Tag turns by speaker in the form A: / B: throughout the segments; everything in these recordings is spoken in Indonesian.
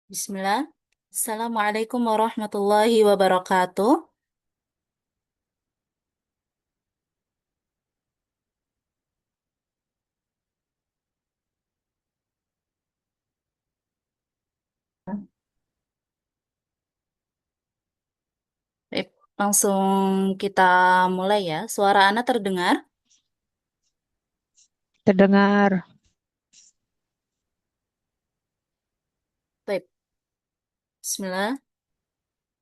A: Bismillah. Assalamualaikum warahmatullahi wabarakatuh. Baik, langsung kita mulai ya. Suara Ana terdengar?
B: Terdengar.
A: Baik, Bismillah.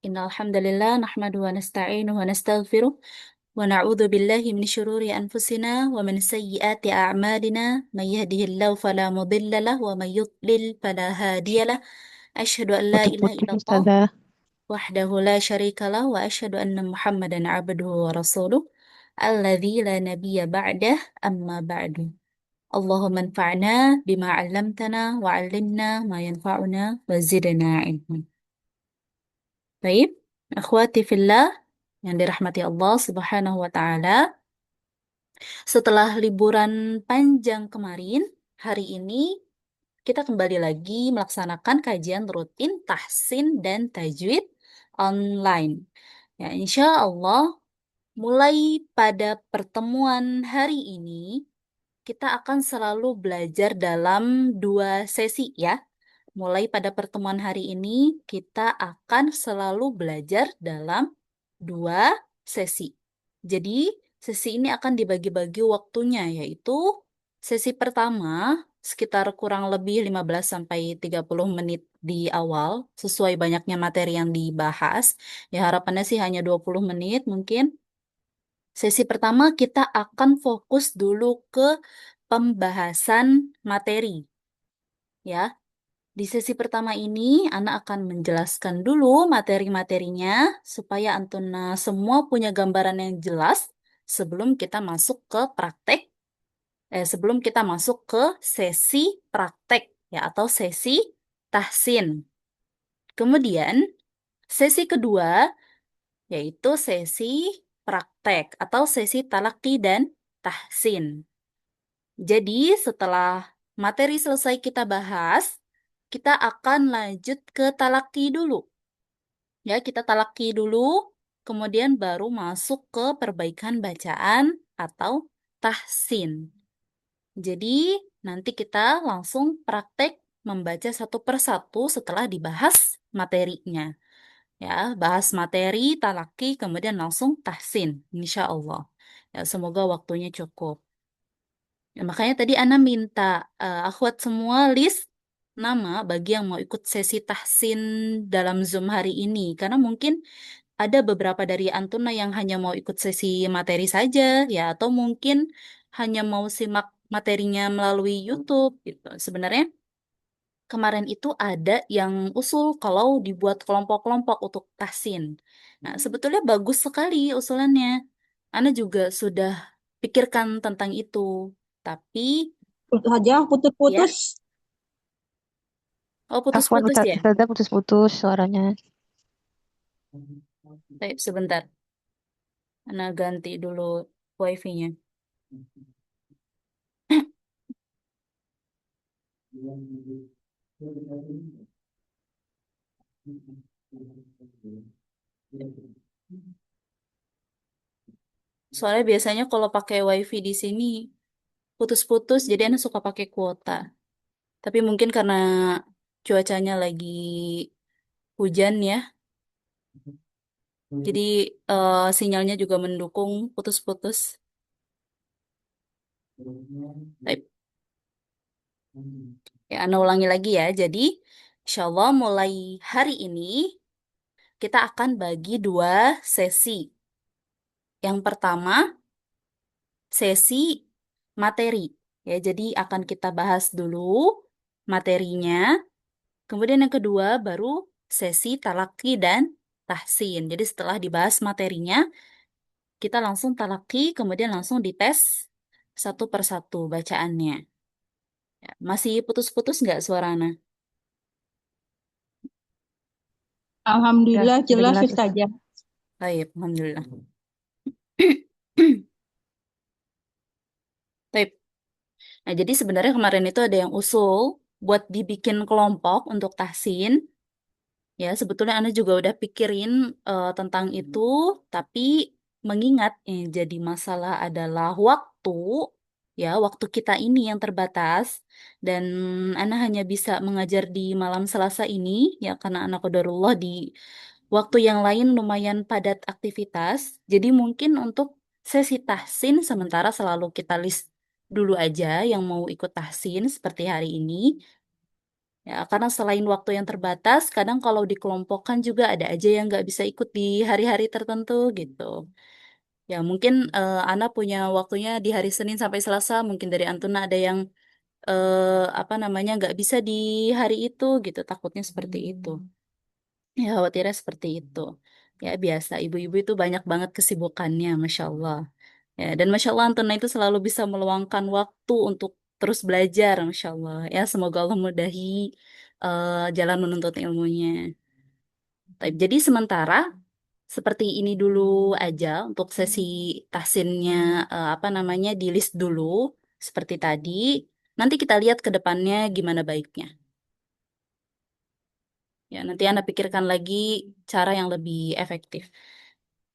A: Innal hamdalillah nahmadu wa nasta'inuhu wa nastaghfiruh wa na'udzu billahi min syururi anfusina wa min sayyiati a'malina may yahdihillahu fala mudilla lahu wa may yudlil fala hadiyalah. Asyhadu an la ilaha
B: Putus-putus
A: illallah
B: Ustazah.
A: wahdahu la syarika lah wa asyhadu anna Muhammadan abduhu wa rasuluh alladzi la nabiyya ba'dah amma ba'du. Allahumma anfa'na bima 'allamtana wa 'allimna ma yanfa'una wa zidna ilman. Baik, akhwati fillah yang dirahmati Allah Subhanahu wa taala, setelah liburan panjang kemarin, hari ini kita kembali lagi melaksanakan kajian rutin tahsin dan tajwid online. Ya, insya Allah mulai pada pertemuan hari ini, kita akan selalu belajar dalam dua sesi ya. Mulai pada pertemuan hari ini, kita akan selalu belajar dalam dua sesi. Jadi, sesi ini akan dibagi-bagi waktunya, yaitu sesi pertama sekitar kurang lebih 15 sampai 30 menit di awal, sesuai banyaknya materi yang dibahas. Ya, harapannya sih hanya 20 menit mungkin. Sesi pertama kita akan fokus dulu ke pembahasan materi, ya. Di sesi pertama ini, Ana akan menjelaskan dulu materi-materinya supaya Antuna semua punya gambaran yang jelas sebelum kita masuk ke praktek, sebelum kita masuk ke sesi praktek, ya, atau sesi tahsin. Kemudian, sesi kedua yaitu sesi praktek atau sesi talaki dan tahsin. Jadi, setelah materi selesai kita bahas, kita akan lanjut ke talaki dulu. Ya, kita talaki dulu, kemudian baru masuk ke perbaikan bacaan atau tahsin. Jadi, nanti kita langsung praktek membaca satu persatu setelah dibahas materinya. Ya, bahas materi, talaki, kemudian langsung tahsin, insya Allah. Ya, semoga waktunya cukup. Ya, makanya tadi Ana minta akhwat semua list nama bagi yang mau ikut sesi tahsin dalam Zoom hari ini. Karena mungkin ada beberapa dari Antuna yang hanya mau ikut sesi materi saja, ya, atau mungkin hanya mau simak materinya melalui YouTube, gitu. Sebenarnya kemarin itu ada yang usul kalau dibuat kelompok-kelompok untuk tahsin. Nah, sebetulnya bagus sekali usulannya. Ana juga sudah pikirkan tentang itu. Tapi
C: Putus aja,
A: ya,
C: putus-putus.
A: oh
B: Afwan
A: putus-putus ya.
B: Ustazah putus-putus suaranya.
A: Baik, sebentar. Ana ganti dulu wifi-nya. Soalnya biasanya kalau pakai wifi di sini putus-putus, jadi Ana suka pakai kuota. Tapi mungkin karena cuacanya lagi hujan ya, jadi sinyalnya juga mendukung putus-putus. Baik, ya, Ana ulangi lagi ya. Jadi, insya Allah mulai hari ini kita akan bagi dua sesi. Yang pertama, sesi materi. Ya, jadi akan kita bahas dulu materinya. Kemudian yang kedua baru sesi talaki dan tahsin. Jadi setelah dibahas materinya, kita langsung talaki, kemudian langsung dites satu persatu bacaannya. Ya, masih putus-putus nggak suaranya?
B: Udah,
C: Alhamdulillah
B: udah
C: jelas
B: jelas Ustaz.
C: Ustazah.
A: Baik, alhamdulillah. Baik. Nah, jadi sebenarnya kemarin itu ada yang usul buat dibikin kelompok untuk tahsin. Ya, sebetulnya Anda juga udah pikirin tentang itu, tapi mengingat yang jadi masalah adalah waktu, ya, waktu kita ini yang terbatas, dan Anda hanya bisa mengajar di malam Selasa ini, ya, karena anak qadarullah di waktu yang lain lumayan padat aktivitas, jadi mungkin untuk sesi tahsin sementara selalu kita list dulu aja yang mau ikut tahsin seperti hari ini. Ya, karena selain waktu yang terbatas, kadang kalau dikelompokkan juga ada aja yang nggak bisa ikut di hari-hari tertentu gitu. Ya, mungkin Ana punya waktunya di hari Senin sampai Selasa, mungkin dari Antuna ada yang apa namanya nggak bisa di hari itu gitu. Takutnya seperti itu. Ya, khawatirnya seperti itu. Ya, biasa. Ibu-ibu itu banyak banget kesibukannya, Masya Allah. Ya, dan Masya Allah Antuna itu selalu bisa meluangkan waktu untuk terus belajar, Masya Allah. Ya, semoga Allah mudahi jalan menuntut ilmunya. Jadi sementara seperti ini dulu aja untuk sesi tahsinnya apa namanya di list dulu seperti tadi. Nanti kita lihat ke depannya gimana baiknya. Ya, nanti Anda pikirkan lagi cara yang lebih efektif.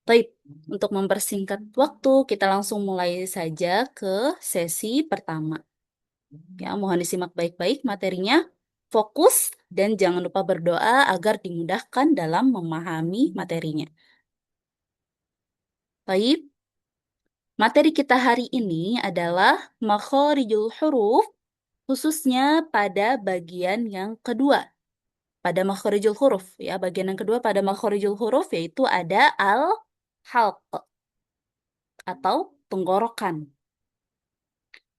A: Baik, untuk mempersingkat waktu, kita langsung mulai saja ke sesi pertama. Ya, mohon disimak baik-baik materinya. Fokus dan jangan lupa berdoa agar dimudahkan dalam memahami materinya. Baik, materi kita hari ini adalah makhorijul huruf, khususnya pada bagian yang kedua. Pada makhorijul huruf, ya, bagian yang kedua pada makhorijul huruf yaitu ada al-halq atau tenggorokan.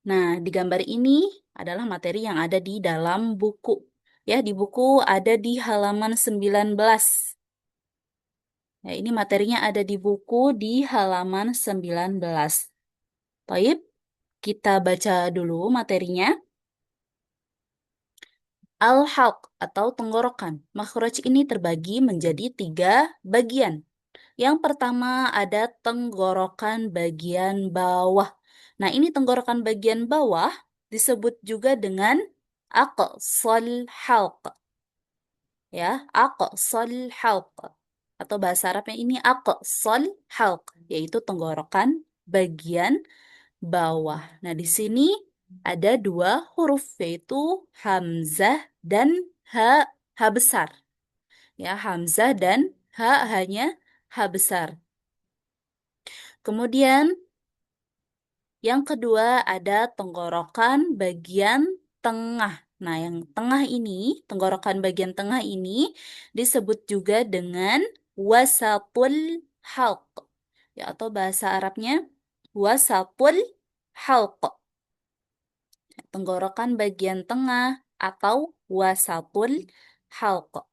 A: Nah, di gambar ini adalah materi yang ada di dalam buku. Ya, di buku ada di halaman 19. Ya, ini materinya ada di buku di halaman 19. Baik, kita baca dulu materinya. Al-halq atau tenggorokan. Makhraj ini terbagi menjadi 3 bagian. Yang pertama ada tenggorokan bagian bawah. Nah, ini tenggorokan bagian bawah disebut juga dengan aqsal halq. Ya, aqsal halq. Atau bahasa Arabnya ini aqsal halq, yaitu tenggorokan bagian bawah. Nah, di sini ada 2 huruf, yaitu hamzah dan ha, ha besar. Ya, hamzah dan ha hanya ha besar. Kemudian yang kedua ada tenggorokan bagian tengah. Nah, yang tengah ini, tenggorokan bagian tengah ini disebut juga dengan wasatul halq. Ya, atau bahasa Arabnya wasatul halq. Tenggorokan bagian tengah atau wasatul halq.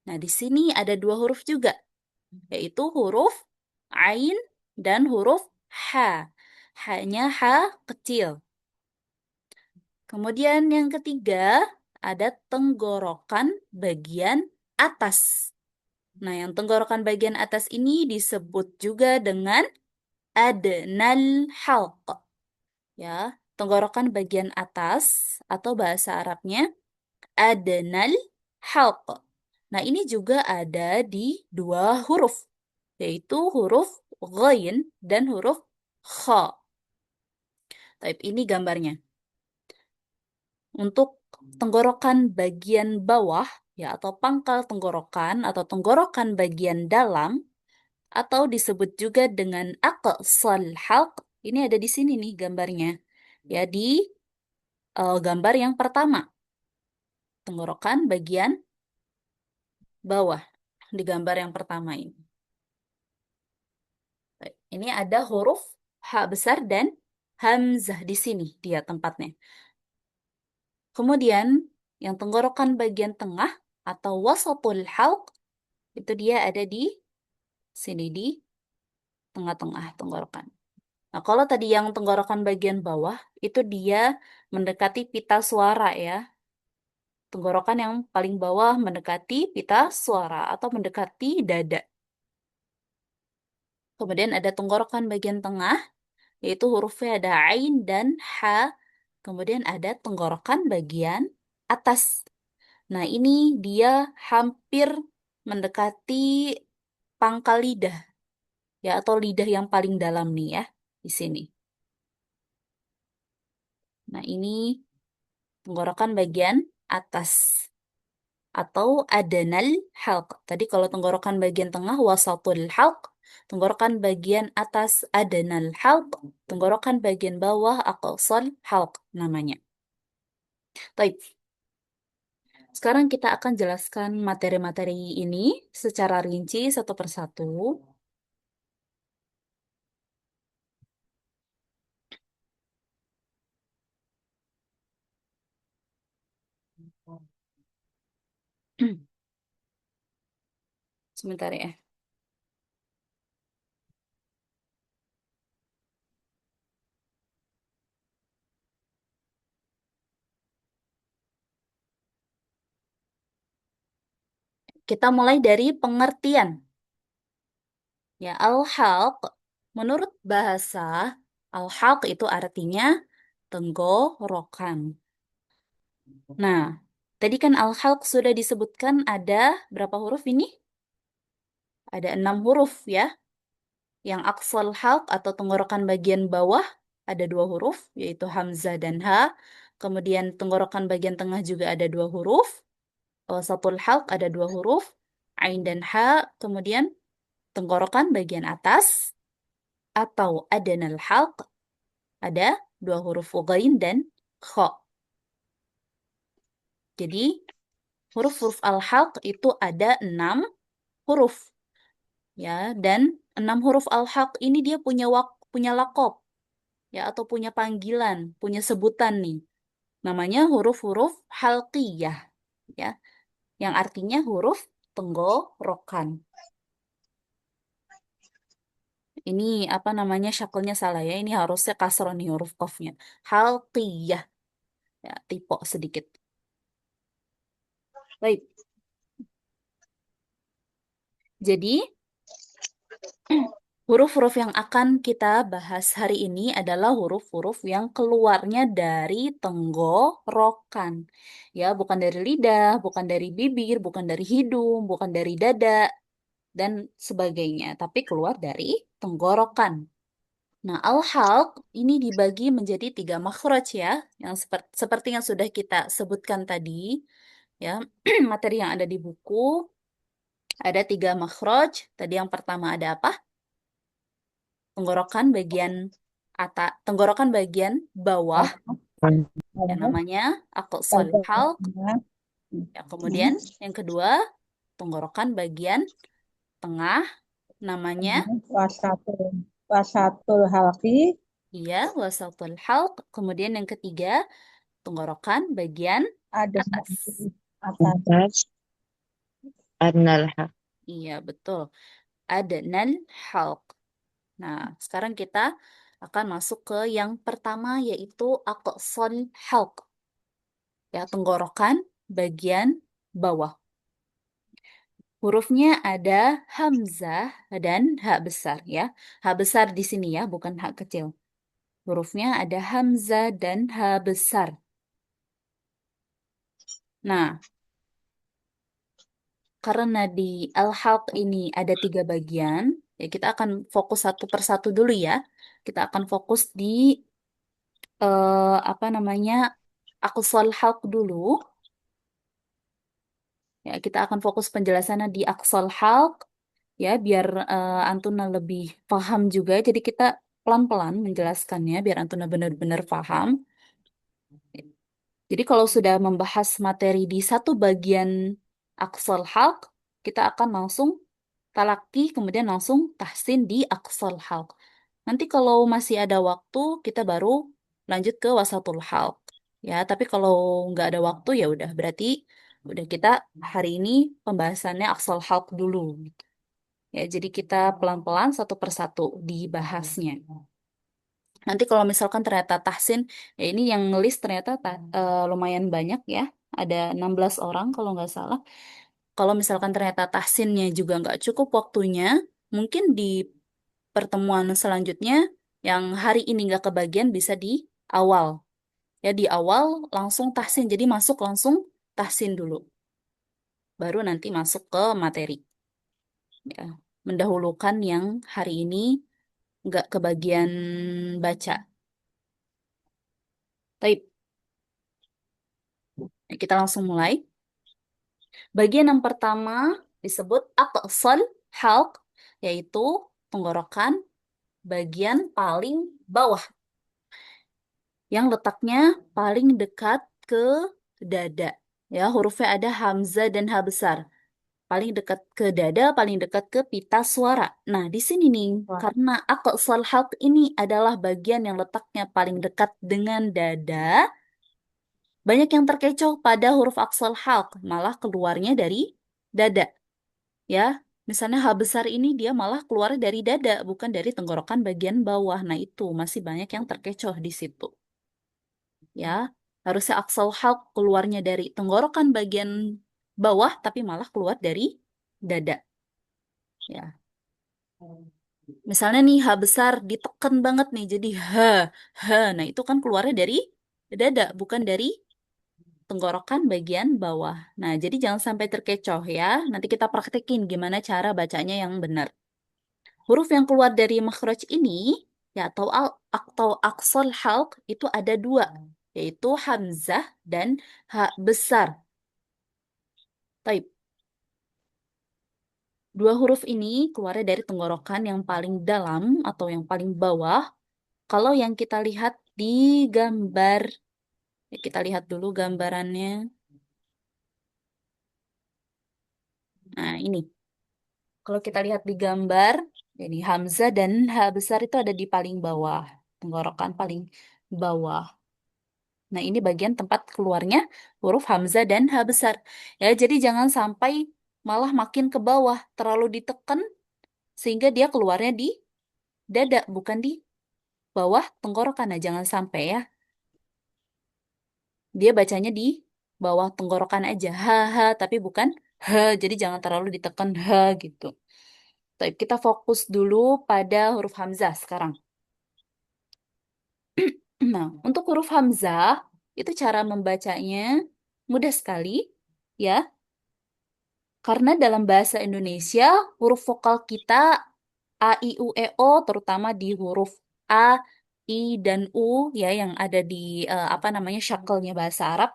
A: Nah, di sini ada 2 huruf juga, yaitu huruf ain dan huruf ha. Hanya ha kecil. Kemudian yang ketiga ada tenggorokan bagian atas. Nah, yang tenggorokan bagian atas ini disebut juga dengan adnal halq. Ya, tenggorokan bagian atas atau bahasa Arabnya adnal halq. Nah, ini juga ada di 2 huruf, yaitu huruf ghain dan huruf kha. Type ini gambarnya. Untuk tenggorokan bagian bawah, ya, atau pangkal tenggorokan atau tenggorokan bagian dalam, atau disebut juga dengan aqsal halq. Ini ada di sini nih gambarnya. Ya, di gambar yang pertama. Tenggorokan bagian bawah di gambar yang pertama ini. Baik, ini ada huruf ha besar dan hamzah di sini dia tempatnya. Kemudian yang tenggorokan bagian tengah atau wasatul halq itu dia ada di sini di tengah-tengah tenggorokan. Nah, kalau tadi yang tenggorokan bagian bawah itu dia mendekati pita suara ya. Tenggorokan yang paling bawah mendekati pita suara atau mendekati dada. Kemudian ada tenggorokan bagian tengah, yaitu hurufnya ada ain dan ha. Kemudian ada tenggorokan bagian atas. Nah, ini dia hampir mendekati pangkal lidah, ya, atau lidah yang paling dalam nih ya, di sini. Nah, ini tenggorokan bagian atas atau adanal halq. Tadi kalau tenggorokan bagian tengah wasatul halq, tenggorokan bagian atas adanal halq, tenggorokan bagian bawah aqsal halq namanya. Baik, sekarang kita akan jelaskan materi-materi ini secara rinci satu persatu. Sebentar ya. Kita mulai dari pengertian. Ya, al-halq menurut bahasa al-halq itu artinya tenggorokan. Nah, tadi kan al-halq sudah disebutkan ada berapa huruf ini? Ada 6 huruf ya. Yang aqsal halq atau tenggorokan bagian bawah ada 2 huruf, yaitu hamzah dan ha. Kemudian tenggorokan bagian tengah juga ada 2 huruf. Wasatul halq ada 2 huruf, ain dan ha. Kemudian tenggorokan bagian atas atau adanal halq ada 2 huruf ghain dan kha. Jadi huruf-huruf al-halq itu ada 6 huruf. Ya, dan 6 huruf al-haq ini dia punya lakob, ya, atau punya panggilan, punya sebutan nih. Namanya huruf-huruf halqiyah, ya, yang artinya huruf tenggorokan. Ini apa namanya, syakelnya salah ya. Ini harusnya kasroh nih huruf qafnya. Halqiyah, ya, typo sedikit. Baik. Jadi huruf-huruf yang akan kita bahas hari ini adalah huruf-huruf yang keluarnya dari tenggorokan. Ya, bukan dari lidah, bukan dari bibir, bukan dari hidung, bukan dari dada, dan sebagainya. Tapi keluar dari tenggorokan. Nah, al-halq ini dibagi menjadi 3 makhraj ya, yang seperti yang sudah kita sebutkan tadi. Ya, materi yang ada di buku ada 3 makhraj. Tadi yang pertama ada apa? Tenggorokan bagian tenggorokan bagian bawah yang namanya aqsal halq. Ya, kemudian yang kedua tenggorokan bagian tengah namanya
B: Wasatul wasatul halki
A: iya wasatul halq. Kemudian yang ketiga tenggorokan bagian
B: ada
A: atas.
B: atas adnal haq.
A: Iya betul. Adnal halq. Nah, sekarang kita akan masuk ke yang pertama yaitu aqsal halq. Ya, tenggorokan bagian bawah. Hurufnya ada hamzah dan ha besar ya. Ha besar di sini ya, bukan ha kecil. Hurufnya ada hamzah dan ha besar. Nah, karena di al-halq ini ada 3 bagian, ya kita akan fokus satu persatu dulu ya. Kita akan fokus di apa namanya aqsal halq dulu. Ya, kita akan fokus penjelasannya di aqsal halq ya biar Antuna lebih paham juga. Jadi kita pelan-pelan menjelaskannya biar Antuna benar-benar paham. Jadi kalau sudah membahas materi di satu bagian aqsal halq, kita akan langsung talaki kemudian langsung tahsin di aqsal halq. Nanti kalau masih ada waktu, kita baru lanjut ke wasatul halq. Ya, tapi kalau nggak ada waktu ya udah berarti udah kita hari ini pembahasannya aqsal halq dulu. Ya, jadi kita pelan-pelan satu persatu dibahasnya. Nanti kalau misalkan ternyata tahsin, ya ini yang ngelis ternyata lumayan banyak ya. Ada 16 orang kalau nggak salah. Kalau misalkan ternyata tahsinnya juga nggak cukup waktunya, mungkin di pertemuan selanjutnya yang hari ini nggak kebagian bisa di awal. Ya, di awal langsung tahsin. Jadi masuk langsung tahsin dulu. baru nanti masuk ke materi. Ya. Mendahulukan yang hari ini nggak kebagian baca. Baik, kita langsung mulai. Bagian yang pertama disebut aqsal halq, yaitu tenggorokan bagian paling bawah, yang letaknya paling dekat ke dada. Ya, hurufnya ada hamzah dan ha besar. Paling dekat ke dada, paling dekat ke pita suara. Nah, di sini nih,
B: Wah,
A: karena aqsal halq ini adalah bagian yang letaknya paling dekat dengan dada, banyak yang terkecoh pada huruf aqsal halq, malah keluarnya dari dada. Ya, misalnya H besar ini dia malah keluar dari dada, bukan dari tenggorokan bagian bawah. Nah, itu masih banyak yang terkecoh di situ. Ya, harusnya aksal halq keluarnya dari tenggorokan bagian bawah, tapi malah keluar dari dada. Ya, misalnya nih H besar ditekan banget nih, jadi H, H. Nah, itu kan keluarnya dari dada, bukan dari tenggorokan bagian bawah. Nah, jadi jangan sampai terkecoh ya. Nanti kita praktekin gimana cara bacanya yang benar. Huruf yang keluar dari makhraj ini, ya atau aksol halq itu ada dua, yaitu hamzah dan ha besar. Taib. Dua huruf ini keluar dari tenggorokan yang paling dalam atau yang paling bawah. Kalau yang kita lihat di gambar, ya kita lihat dulu gambarannya. Nah, ini. Kalau kita lihat di gambar, ini hamzah dan ha besar itu ada di paling bawah, tenggorokan paling bawah. Nah, ini bagian tempat keluarnya huruf hamzah dan ha besar. Ya, jadi jangan sampai malah makin ke bawah, terlalu ditekan sehingga dia keluarnya di dada, bukan di bawah tenggorokan. Nah, jangan sampai ya. Dia bacanya di bawah tenggorokan aja, ha ha, tapi bukan ha. Jadi jangan terlalu ditekan ha gitu. Tapi kita fokus dulu pada huruf hamzah sekarang. Nah, untuk huruf hamzah itu cara membacanya mudah sekali, ya. Karena dalam bahasa Indonesia, huruf vokal kita A, I, U, E, O, terutama di huruf A, I, dan U, ya, yang ada di apa namanya syakelnya bahasa Arab,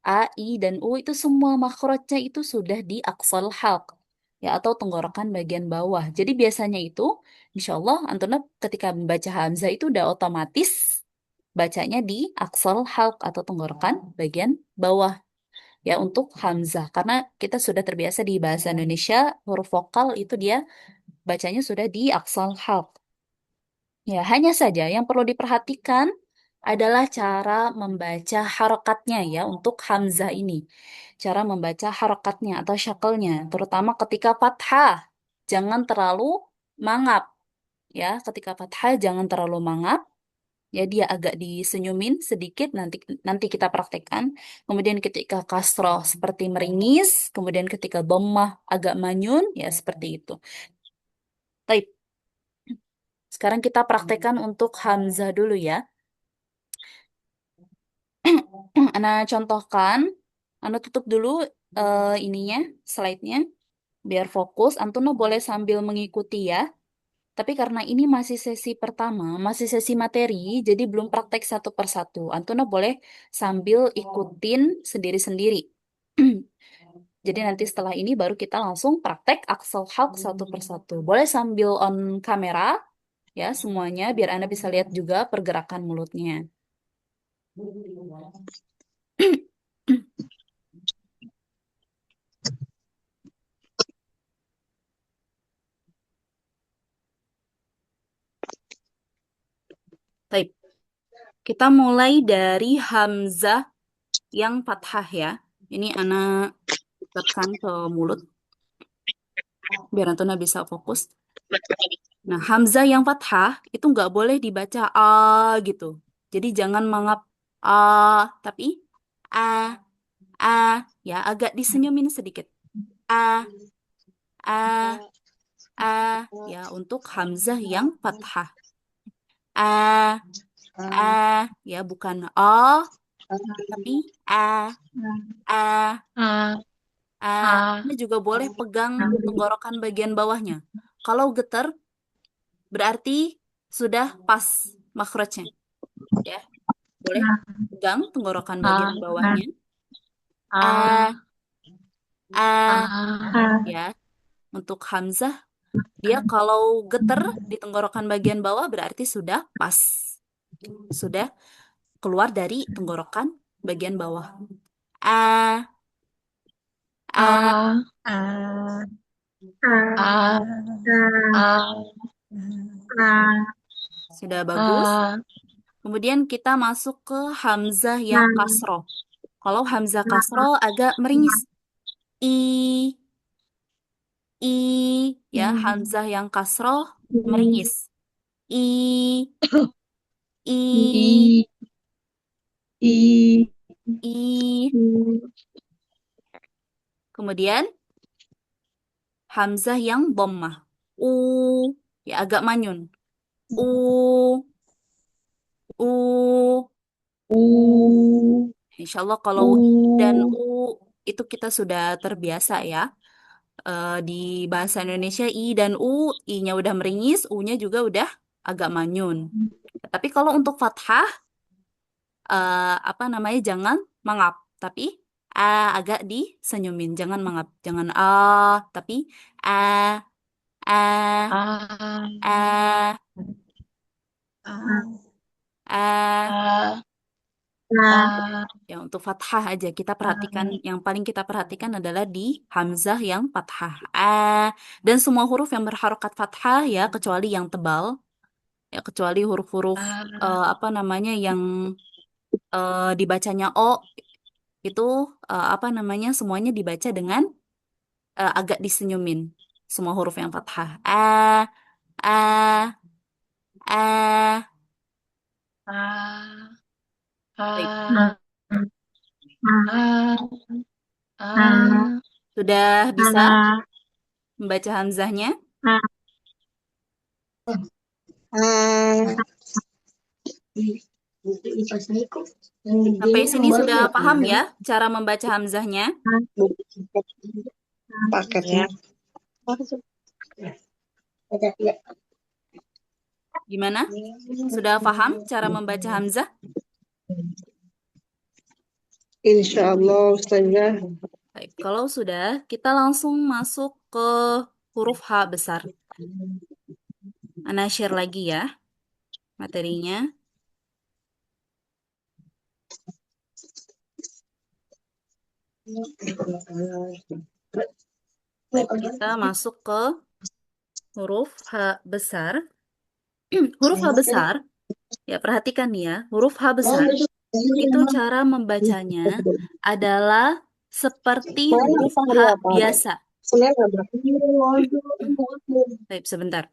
A: A, I, dan U itu semua makhrajnya itu sudah di aqsal halq, ya, atau tenggorokan bagian bawah. Jadi biasanya itu, insya Allah, Antuna ketika membaca Hamzah itu udah otomatis bacanya di aqsal halq atau tenggorokan bagian bawah, ya, untuk hamzah karena kita sudah terbiasa di bahasa Indonesia huruf vokal itu dia bacanya sudah di aksal halq. Ya, hanya saja yang perlu diperhatikan adalah cara membaca harokatnya, ya, untuk hamzah ini. Cara membaca harokatnya atau syakelnya, terutama ketika fathah. Jangan terlalu mangap, ya. Ketika fathah jangan terlalu mangap. Ya, dia agak disenyumin sedikit, nanti nanti kita praktekkan. Kemudian ketika kasroh seperti meringis, kemudian ketika dhammah agak manyun, ya seperti itu. Baik, sekarang kita praktekkan untuk hamzah dulu ya. Ana contohkan, Ana tutup dulu ininya, slide-nya, biar fokus. Antuna boleh sambil mengikuti ya. Tapi karena ini masih sesi pertama, masih sesi materi, jadi belum praktek satu per satu. Antuna boleh sambil ikutin sendiri-sendiri. Jadi nanti setelah ini baru kita langsung praktek Axel Halk satu per satu. Boleh sambil on kamera ya semuanya, biar Anda bisa lihat juga pergerakan mulutnya. Baik, kita mulai dari Hamzah yang fathah ya. Ini Ana dekatkan ke mulut biar Antuna bisa fokus. Nah, Hamzah yang fathah itu nggak boleh dibaca a gitu. Jadi jangan mangap a, tapi a, a, ya agak disenyumin sedikit. A, a, a, ya untuk Hamzah yang fathah. A, a, ya bukan a, tapi a, a,
B: A,
A: Anda juga boleh pegang tenggorokan bagian bawahnya. Kalau getar, berarti sudah pas makhrajnya. Ya, boleh pegang tenggorokan bagian bawahnya. A, A, ya. Untuk Hamzah, dia kalau getar di tenggorokan bagian bawah berarti sudah pas. Sudah keluar dari tenggorokan bagian bawah. A, A,
B: A,
A: sudah bagus. Kemudian kita masuk ke Hamzah yang kasroh. Kalau Hamzah kasroh agak meringis. I, ya, Hamzah yang kasroh meringis. I, I, I. Kemudian Hamzah yang dhammah. U, ya agak manyun. U, U. Insya Allah kalau I dan U itu kita sudah terbiasa ya. Di bahasa Indonesia I dan U, I-nya udah meringis, U-nya juga udah agak manyun. Tapi kalau untuk fathah, apa namanya, jangan mangap, tapi agak disenyumin, jangan mangap, jangan tapi a a a a. Ya, untuk fathah aja kita perhatikan, yang paling kita perhatikan adalah di hamzah yang fathah a, dan semua huruf yang berharokat fathah ya, kecuali yang tebal, ya kecuali huruf-huruf apa namanya yang dibacanya o, itu apa namanya, semuanya dibaca dengan agak disenyumin, semua huruf yang fathah a, a. Baik. Sudah bisa membaca hamzahnya? Sampai sini sudah paham ya cara membaca hamzahnya?
B: paketnya.
A: Gimana? Sudah paham cara membaca hamzah?
B: Insya Allah, Ustazah.
A: Baik, kalau sudah, kita langsung masuk ke huruf H besar. Ana share lagi ya materinya. Baik, kita masuk ke huruf H besar. Huruf H besar, ya perhatikan nih ya, huruf H besar itu cara membacanya adalah seperti huruf H biasa. Baik, sebentar.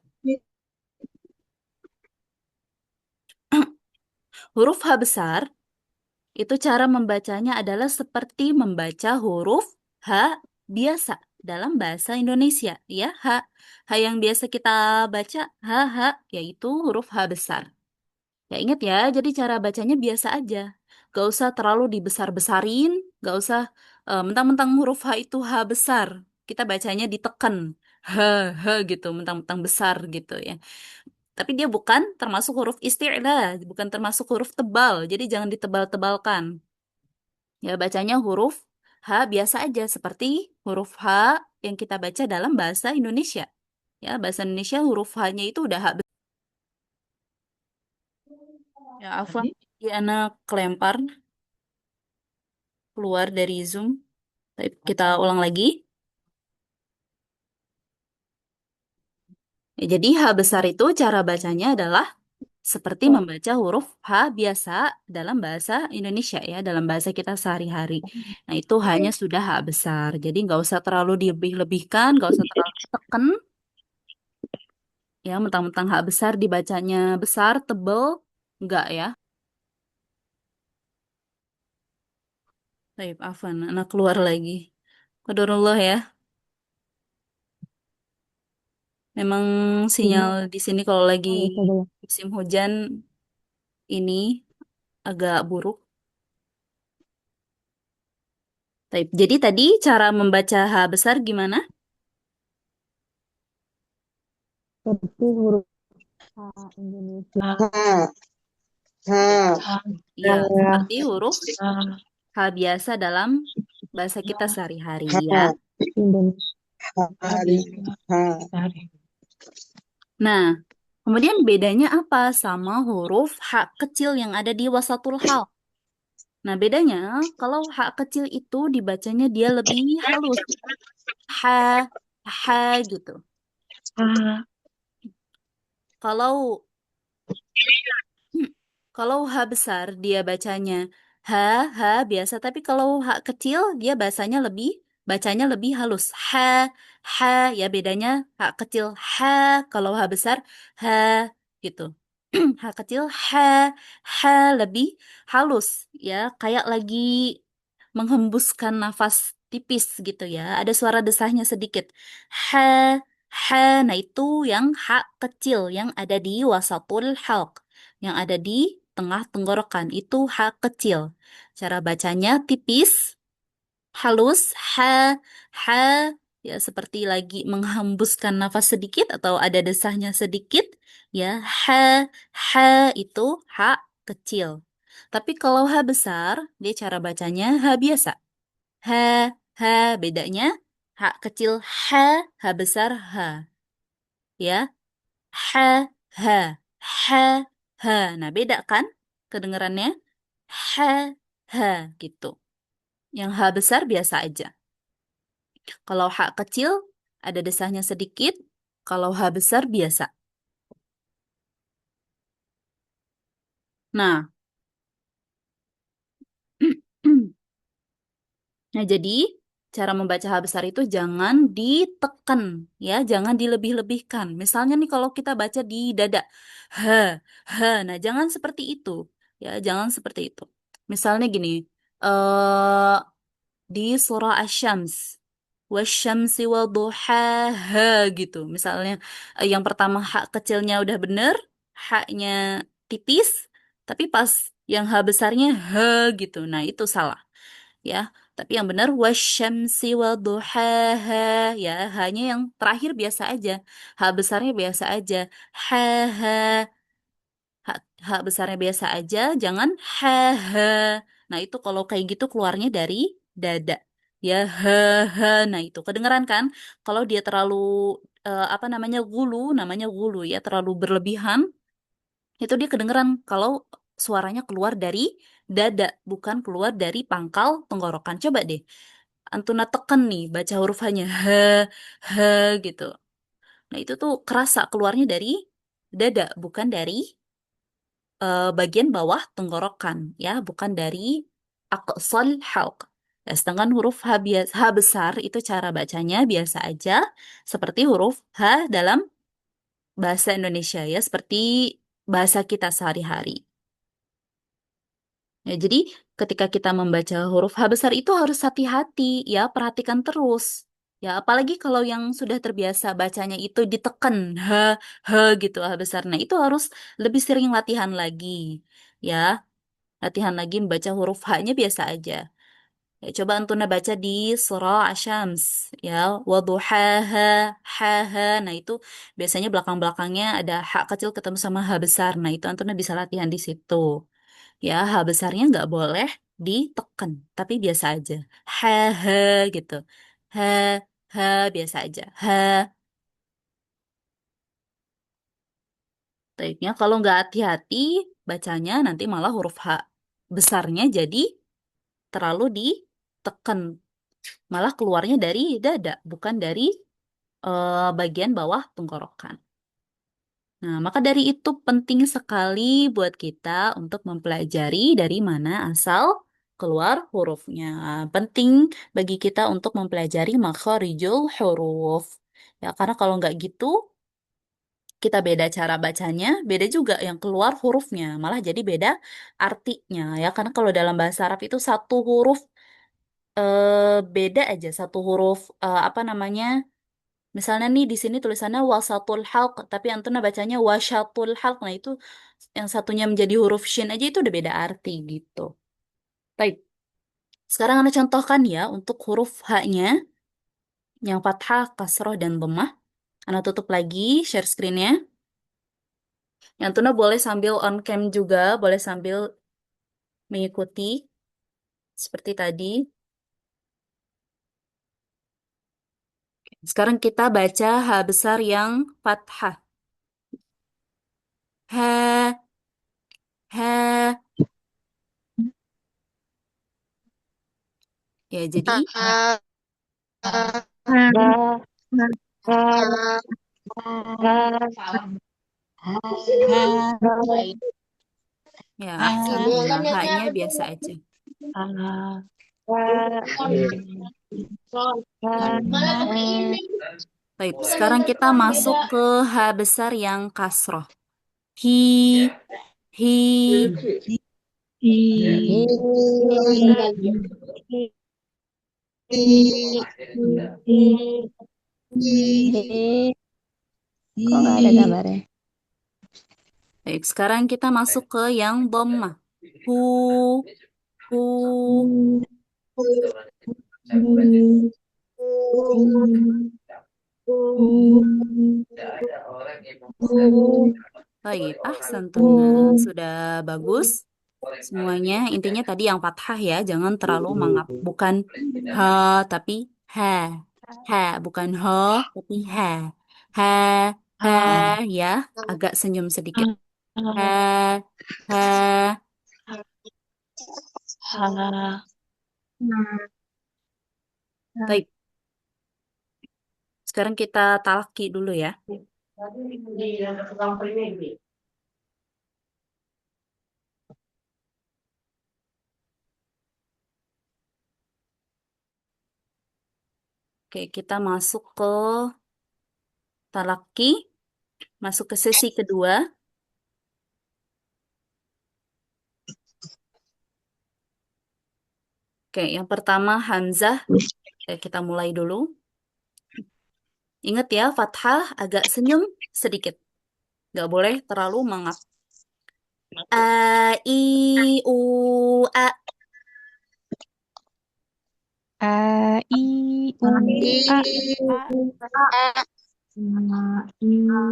A: Huruf H besar itu cara membacanya adalah seperti membaca huruf H biasa dalam bahasa Indonesia, ya. H yang biasa kita baca, H, yaitu huruf H besar. Ya ingat ya, jadi cara bacanya biasa aja. Gak usah terlalu dibesar-besarin, gak usah mentang-mentang huruf H itu H besar. Kita bacanya ditekan, H, gitu, mentang-mentang besar gitu ya. Tapi dia bukan termasuk huruf isti'la, bukan termasuk huruf tebal, jadi jangan ditebal-tebalkan. Ya, bacanya huruf H biasa aja, seperti huruf H yang kita baca dalam bahasa Indonesia. Ya, bahasa Indonesia huruf H-nya itu udah H besar. Ya, afwan, ya, anak kelempar keluar dari Zoom. Baik, kita ulang lagi. Ya, jadi H besar itu cara bacanya adalah seperti membaca huruf H biasa dalam bahasa Indonesia ya, dalam bahasa kita sehari-hari. Nah, itu hanya sudah H besar. Jadi nggak usah terlalu dilebih-lebihkan, nggak usah terlalu ditekan. Ya, mentang-mentang H besar dibacanya besar, tebel, nggak ya. Baik, afan, anak keluar lagi. Qadarullah ya. Memang sinyal di sini kalau lagi musim hujan ini agak buruk. Taib. Jadi tadi cara membaca H besar gimana?
B: Seperti huruf H Indonesia. H.
A: Ya,
B: Ya.
A: seperti huruf H biasa dalam bahasa kita sehari-hari ya.
B: H. Indonesia. Hari. H.
A: Nah, kemudian bedanya apa sama huruf H kecil yang ada di wasatul hal? Nah, bedanya kalau H kecil itu dibacanya dia lebih halus. H, H gitu.
B: H.
A: Kalau kalau H besar dia bacanya H, H biasa, tapi kalau H kecil dia bacanya lebih halus. H, H ya bedanya H kecil H, kalau H besar H gitu. H kecil H, H lebih halus ya, kayak lagi menghembuskan nafas tipis gitu ya. Ada suara desahnya sedikit. H, H, nah itu yang H kecil yang ada di wasatul halq, yang ada di tengah tenggorokan itu H kecil. Cara bacanya tipis, halus, H, ya seperti lagi menghembuskan nafas sedikit atau ada desahnya sedikit, ya H, H itu H kecil. Tapi kalau H besar, dia cara bacanya H biasa. H, H bedanya H kecil H, H besar H, ya. H, H, H, H. Nah, beda kan kedengarannya? H, H gitu. Yang H besar biasa aja. Kalau H kecil ada desahnya sedikit. Kalau H besar biasa. Nah, nah jadi cara membaca H besar itu jangan ditekan, ya, jangan dilebih-lebihkan. Misalnya nih kalau kita baca di dada, H, H. Nah, jangan seperti itu, ya, jangan seperti itu. Misalnya gini, eh di surah Asy-Syams, wasyamsi waduhaha gitu. Misalnya yang pertama hak kecilnya udah bener, haknya tipis, tapi pas yang H besarnya H gitu. Nah, itu salah ya. Tapi yang benar wasyamsi waduhaha, ya, hanya yang terakhir biasa aja. H besarnya biasa aja. Ha ha. Hak besarnya biasa aja, jangan ha ha. Nah, itu kalau kayak gitu keluarnya dari dada. Ya, ha ha. Nah, itu kedengeran kan? Kalau dia terlalu apa namanya gulu ya, terlalu berlebihan, itu dia kedengeran kalau suaranya keluar dari dada, bukan keluar dari pangkal tenggorokan. Coba deh, Antuna tekan nih, baca huruf hanya ha ha gitu. Nah, itu tuh kerasa keluarnya dari dada, bukan dari bagian bawah tenggorokan ya, bukan dari aqsal halq. Ya, sedangkan huruf H besar itu cara bacanya biasa aja seperti huruf H dalam bahasa Indonesia ya, seperti bahasa kita sehari-hari. Ya, jadi ketika kita membaca huruf H besar itu harus hati-hati ya, perhatikan terus. Ya, apalagi kalau yang sudah terbiasa bacanya itu ditekan H gitu H besar. Nah, itu harus lebih sering latihan lagi. Ya, latihan lagi membaca huruf H-nya biasa aja. Ya, coba Antuna baca di surah Asyams. Ya, waduhaha, haha. Nah, itu biasanya belakang-belakangnya ada H kecil ketemu sama H besar. Nah, itu Antuna bisa latihan di situ. Ya, H besarnya nggak boleh ditekan, tapi biasa aja. Haha gitu. Ha, ha, biasa aja. Ha. Taipnya kalau nggak hati-hati, bacanya nanti malah huruf H besarnya jadi terlalu ditekan. Malah keluarnya dari dada, bukan dari bagian bawah tenggorokan. Nah, maka dari itu penting sekali buat kita untuk mempelajari dari mana asal keluar hurufnya. Penting bagi kita untuk mempelajari makharijul huruf. Ya, karena kalau nggak gitu, kita beda cara bacanya, beda juga yang keluar hurufnya. Malah jadi beda artinya. Ya, karena kalau dalam bahasa Arab itu satu huruf beda aja. Satu huruf apa namanya? Misalnya nih di sini tulisannya wasatul halq, tapi Antuna bacanya wasyatul halq. Nah, itu yang satunya menjadi huruf shin aja itu udah beda arti gitu. Baik. Sekarang Anda contohkan ya untuk huruf H-nya yang fathah, kasroh, dan dhammah. Anda tutup lagi share screen-nya. Yang tuna boleh sambil on cam juga, boleh sambil mengikuti seperti tadi. Sekarang kita baca H besar yang fathah. Ha, ha. Ya, jadi
C: Ha,
B: Ha,
C: ha,
A: ya
C: ha,
A: sama H-nya biasa aja. Baik, sekarang kita masuk ke H besar yang kasroh. Hi, hi.
B: Kok nggak ada gambarnya?
A: Baik, sekarang kita masuk ke yang dhammah. Hu, hu. Baik, santuna. Sudah bagus. Semuanya intinya tadi yang fathah ya, jangan terlalu mangap. Bukan ha tapi ha. Ha, bukan ho tapi ha. Ha, ha ya, agak senyum sedikit. Ha, ha. Baik, sekarang kita talaki dulu ya. Oke, kita masuk ke talaki, masuk ke sesi kedua. Oke, yang pertama Hamzah. Kita mulai dulu. Ingat ya, fathah agak senyum sedikit. Nggak boleh terlalu mangap. A, I, U, A.
B: A, I, U, A.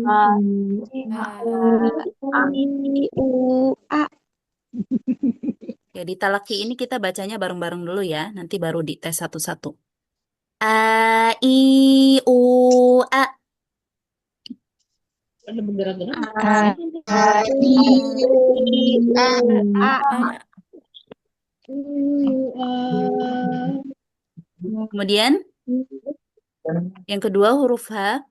C: a,
B: I, U, A.
A: Ya, di talaki ini kita bacanya bareng-bareng dulu ya. Nanti baru dites satu-satu. A, I, U, A.
B: A,
A: A. Kemudian yang kedua huruf H.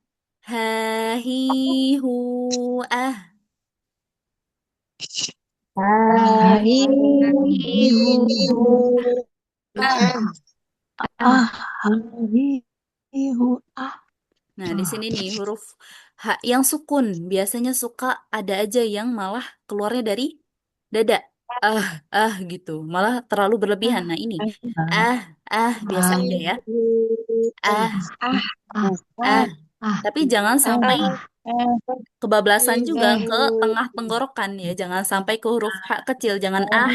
A: Ha, hi, hu, ah. Nah, di sini nih huruf H yang sukun. Biasanya suka ada aja yang malah keluarnya dari dada. Gitu. Malah terlalu berlebihan. Nah, ini. Ah, biasa aja ya. Ah, ah. Tapi jangan sampai kebablasan juga ke tengah tenggorokan ya. Jangan sampai ke huruf H kecil. Jangan nah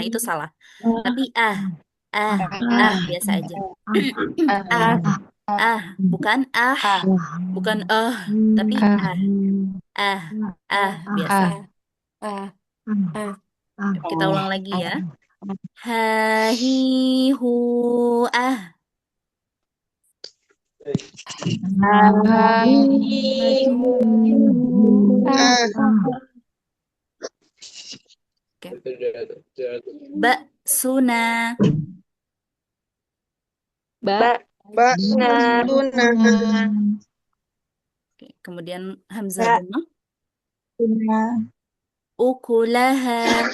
A: itu salah. Tapi ah, biasa aja. Ah, bukan bukan tapi ah, biasa. Ah, kita ulang lagi ya. Ha, hi, hu, ah. Oke. Ba, suna.
C: ba, tuna,
A: Oke. Kemudian hamzah dhammah. Ukulaha.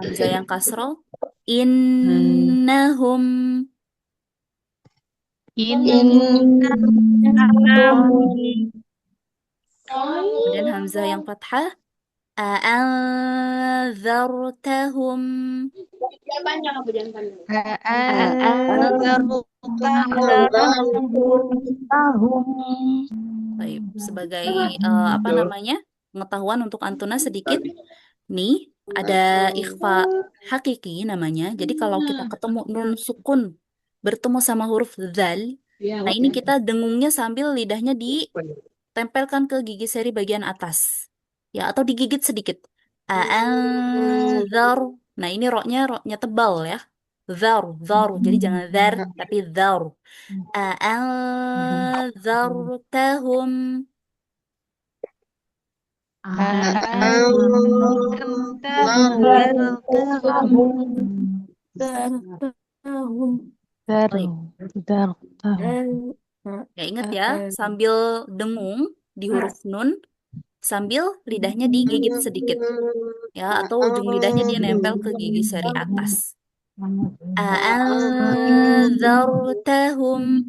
A: Hamzah yang kasroh. Innahum. Kemudian hamzah yang fathah. A'anzartahum. Baik, sebagai apa namanya? pengetahuan untuk Antuna sedikit. Nih, ada ikhfa hakiki namanya. Jadi kalau kita ketemu nun sukun bertemu sama huruf zal, nah ini kita dengungnya sambil lidahnya ditempelkan ke gigi seri bagian atas. Ya, atau digigit sedikit. A'anzar. Nah, ini roknya tebal ya. Zar. Jadi jangan zar, tapi zar. A'anzartahum. Baik. Ya, ingat ya, sambil dengung di huruf nun, sambil lidahnya digigit sedikit. Ya, atau ujung lidahnya dia nempel ke gigi seri atas. A'anzartahum.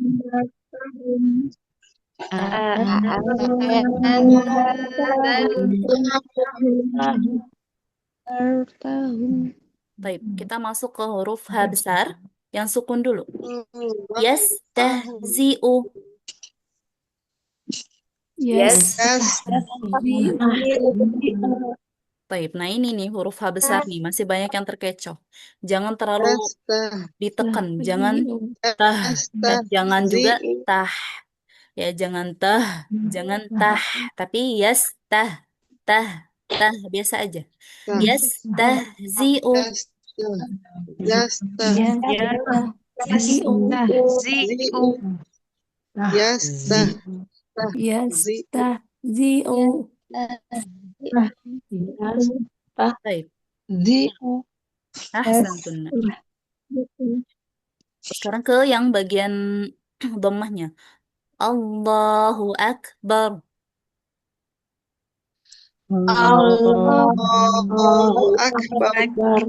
A: Baik, kita masuk ke huruf H besar yang sukun dulu. Yastahzi'u. Baik, nah ini nih huruf H besar nih, masih banyak yang terkecoh. Jangan terlalu ditekan, jangan tah, jangan juga tah. Ya, jangan tah, tapi tah, tah, tah, biasa aja. Yastahzi'u. Baik, ahsantun. Sekarang ke yang bagian dhammahnya. Allahu Akbar.
C: Allahu Akbar.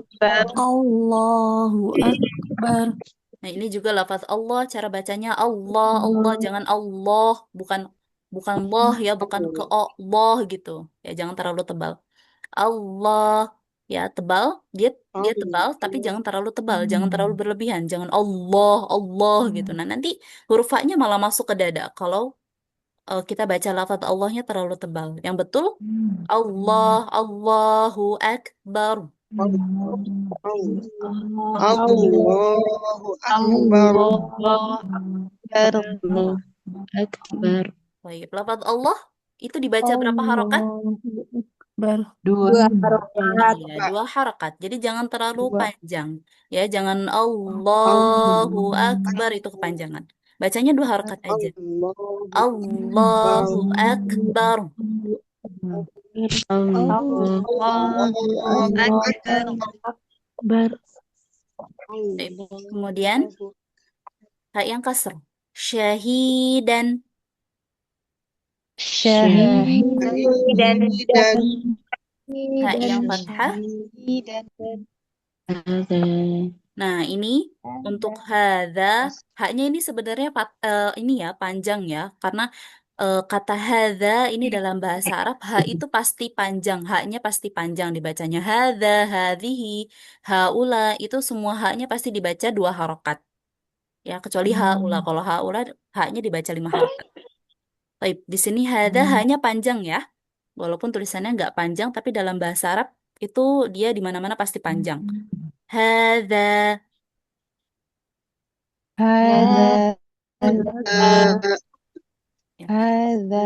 B: Allahu Akbar.
A: Nah, ini juga lafaz Allah, cara bacanya Allah, jangan Allah, bukan bukan Allah ya, bukan ke Allah gitu. Ya, jangan terlalu tebal. Allah ya tebal, dia dia tebal tapi jangan terlalu tebal, jangan terlalu berlebihan, jangan Allah gitu. Nah, nanti huruf fa-nya malah masuk ke dada kalau kita baca lafaz Allahnya terlalu tebal. Yang betul Allahu Akbar.
C: Allahu Akbar.
B: Akbar.
A: Baik, lafaz Allah itu dibaca berapa harokat?
B: Dua.
A: Iya, dua harakat. Jadi jangan terlalu panjang. Ya, jangan Allahu Akbar itu kepanjangan. Bacanya dua harakat aja. Allahu Akbar.
B: Akbar.
A: Baik. Kemudian hak yang kasr. Syahidan.
C: Dan
A: Hak yang fathah. Nah, ini untuk hadza, haknya ini sebenarnya ini ya panjang ya, karena kata hadza ini dalam bahasa Arab ha itu pasti panjang, haknya pasti panjang dibacanya hadza, hadhihi, haula itu semua haknya pasti dibaca dua harokat. Ya, kecuali haula. Kalau haula haknya dibaca lima harokat. Baik, di sini hadza haknya panjang ya. Walaupun tulisannya nggak panjang, tapi dalam bahasa Arab itu dia di mana-mana pasti panjang. Hadza.
B: Hadza.
A: Ya.
B: Hadza.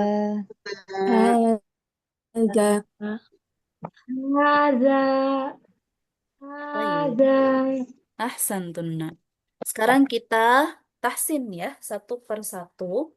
A: Baik. Ahsantun. Sekarang kita tahsin ya, satu per satu.